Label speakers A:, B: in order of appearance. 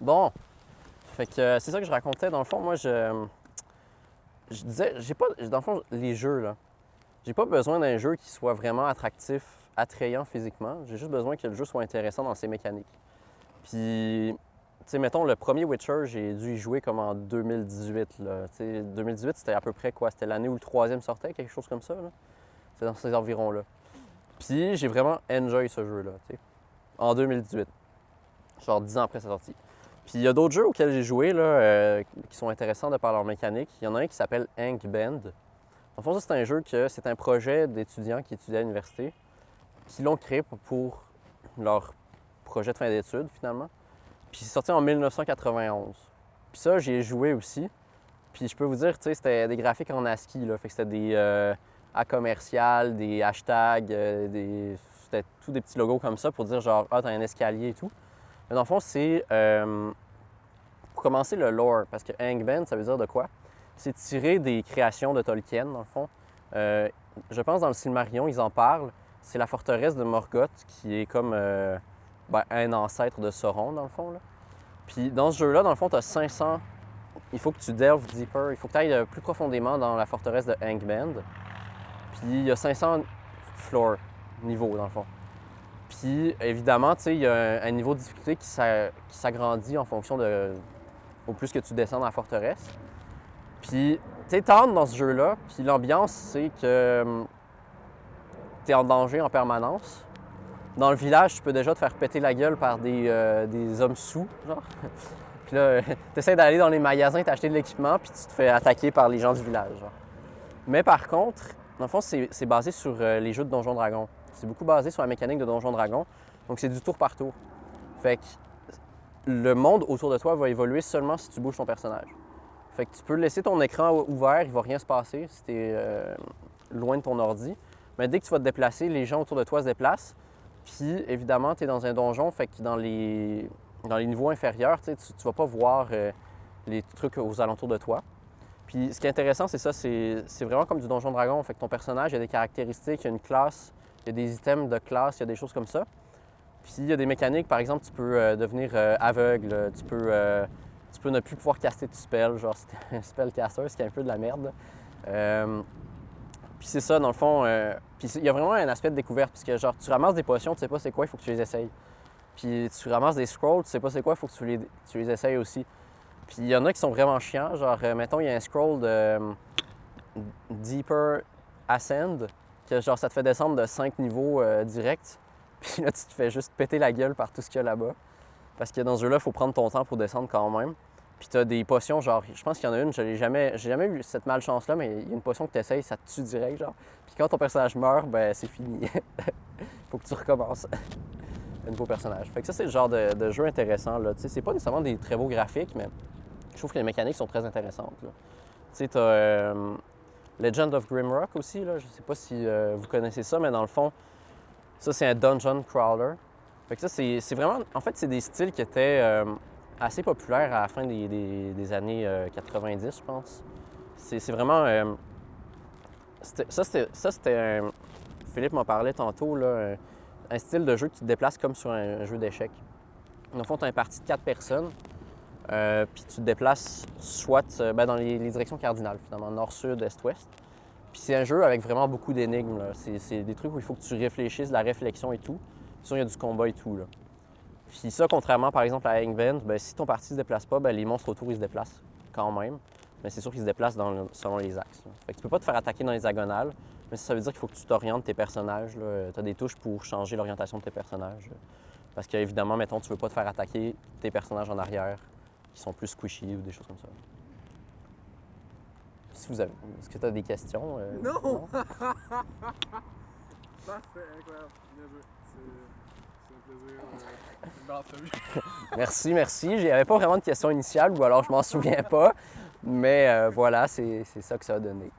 A: Bon, fait que c'est ça que je racontais. Dans le fond, moi, je disais, j'ai pas, dans le fond, les jeux, là, j'ai pas besoin d'un jeu qui soit vraiment attractif, attrayant physiquement. J'ai juste besoin que le jeu soit intéressant dans ses mécaniques. Puis, tu sais, mettons, le premier Witcher, j'ai dû y jouer comme en 2018, là. Tu sais, 2018, c'était à peu près quoi? C'était l'année où le troisième sortait, quelque chose comme ça, là. C'est dans ces environs-là. Puis, j'ai vraiment enjoy ce jeu-là, tu sais, en 2018, genre 10 ans après sa sortie. Puis il y a d'autres jeux auxquels j'ai joué là, qui sont intéressants de par leur mécanique. Il y en a un qui s'appelle Ink Band. En fond, ça, c'est un jeu que c'est un projet d'étudiants qui étudiaient à l'université, qui l'ont créé pour leur projet de fin d'études, finalement. Puis c'est sorti en 1991. Puis ça, j'y ai joué aussi. Puis je peux vous dire, tu sais, c'était des graphiques en ASCII, là. Fait que c'était des A commercial, des hashtags, c'était tous des petits logos comme ça pour dire genre, ah, t'as un escalier et tout. Mais dans le fond, c'est pour commencer le lore, parce que Angband, ça veut dire de quoi? C'est tiré des créations de Tolkien, dans le fond. Je pense dans le Silmarillion, ils en parlent. C'est la forteresse de Morgoth qui est comme un ancêtre de Sauron, dans le fond. Là. Puis dans ce jeu-là, dans le fond, tu as 500. Il faut que tu delves deeper. Il faut que tu ailles plus profondément dans la forteresse de Angband. Puis il y a 500 floors, niveaux, dans le fond. Puis évidemment, tu sais, il y a un niveau de difficulté qui s'agrandit en fonction de. Au plus que tu descends dans la forteresse. Puis, tu sais, t'entres dans ce jeu-là, puis l'ambiance, c'est que t'es en danger en permanence. Dans le village, tu peux déjà te faire péter la gueule par des hommes sous, genre. Puis là, t'essaies d'aller dans les magasins, t'acheter de l'équipement, puis tu te fais attaquer par les gens du village, genre. Mais par contre, dans le fond, c'est basé sur les jeux de Donjons Dragons. C'est beaucoup basé sur la mécanique de Donjons Dragons. Donc, c'est du tour par tour. Fait que le monde autour de toi va évoluer seulement si tu bouges ton personnage. Fait que tu peux laisser ton écran ouvert, il va rien se passer si tu es loin de ton ordi. Mais dès que tu vas te déplacer, les gens autour de toi se déplacent. Puis évidemment, tu es dans un donjon, fait que dans les niveaux inférieurs, tu ne vas pas voir les trucs aux alentours de toi. Puis ce qui est intéressant, c'est ça, c'est vraiment comme du Donjon Dragon. Fait que ton personnage, il y a des caractéristiques, il y a une classe, il y a des items de classe, il y a des choses comme ça. Puis il y a des mécaniques, par exemple, tu peux devenir aveugle, tu peux ne plus pouvoir caster de spell, genre c'est un spell caster, ce qui est un peu de la merde. Puis c'est ça, dans le fond. Puis il y a vraiment un aspect de découverte, puisque genre tu ramasses des potions, tu sais pas c'est quoi, il faut que tu les essayes. Puis tu ramasses des scrolls, tu sais pas c'est quoi, il faut que tu les essayes aussi. Puis il y en a qui sont vraiment chiants, genre mettons il y a un scroll de Deeper Ascend, que genre ça te fait descendre de 5 niveaux direct. Puis là, tu te fais juste péter la gueule par tout ce qu'il y a là-bas. Parce que dans ce jeu-là, il faut prendre ton temps pour descendre quand même. Puis tu as des potions, genre, je pense qu'il y en a une, j'ai jamais eu cette malchance-là, mais il y a une potion que tu essayes, ça te tue direct, genre. Puis quand ton personnage meurt, ben c'est fini. Faut que tu recommences. Un nouveau personnage. Fait que ça, c'est le genre de jeu intéressant, là. Tu sais, c'est pas nécessairement des très beaux graphiques, mais je trouve que les mécaniques sont très intéressantes, là. Tu sais, t'as Legend of Grimrock aussi, là. Je sais pas si vous connaissez ça, mais dans le fond, ça, c'est un dungeon crawler. Fait que ça, c'est vraiment... En fait, c'est des styles qui étaient assez populaires à la fin des années 90, je pense. C'est vraiment... ça, c'était un... Philippe m'en parlait tantôt, là, un style de jeu que tu te déplaces comme sur un jeu d'échecs. Dans le fond, tu as un parti de 4 personnes, puis tu te déplaces soit dans les directions cardinales, finalement, nord, sud, est, ouest. Puis c'est un jeu avec vraiment beaucoup d'énigmes. C'est des trucs où il faut que tu réfléchisses, de la réflexion et tout. Puis sûr, il y a du combat et tout. Là. Puis ça, contrairement par exemple à Angband, ben, si ton parti ne se déplace pas, ben, les monstres autour ils se déplacent quand même. Mais c'est sûr qu'ils se déplacent selon les axes. Là. Fait que tu peux pas te faire attaquer dans les diagonales, mais ça veut dire qu'il faut que tu t'orientes tes personnages. Tu as des touches pour changer l'orientation de tes personnages. Parce qu'évidemment, mettons, tu veux pas te faire attaquer tes personnages en arrière qui sont plus squishy ou des choses comme ça. Si vous avez... Est-ce que tu as des questions?
B: Non! Parfait, incroyable. Bien joué. C'est un plaisir. Une belle entrevue.
A: Merci. J'avais pas vraiment de question initiale ou alors je m'en souviens pas. Mais voilà, c'est ça que ça a donné.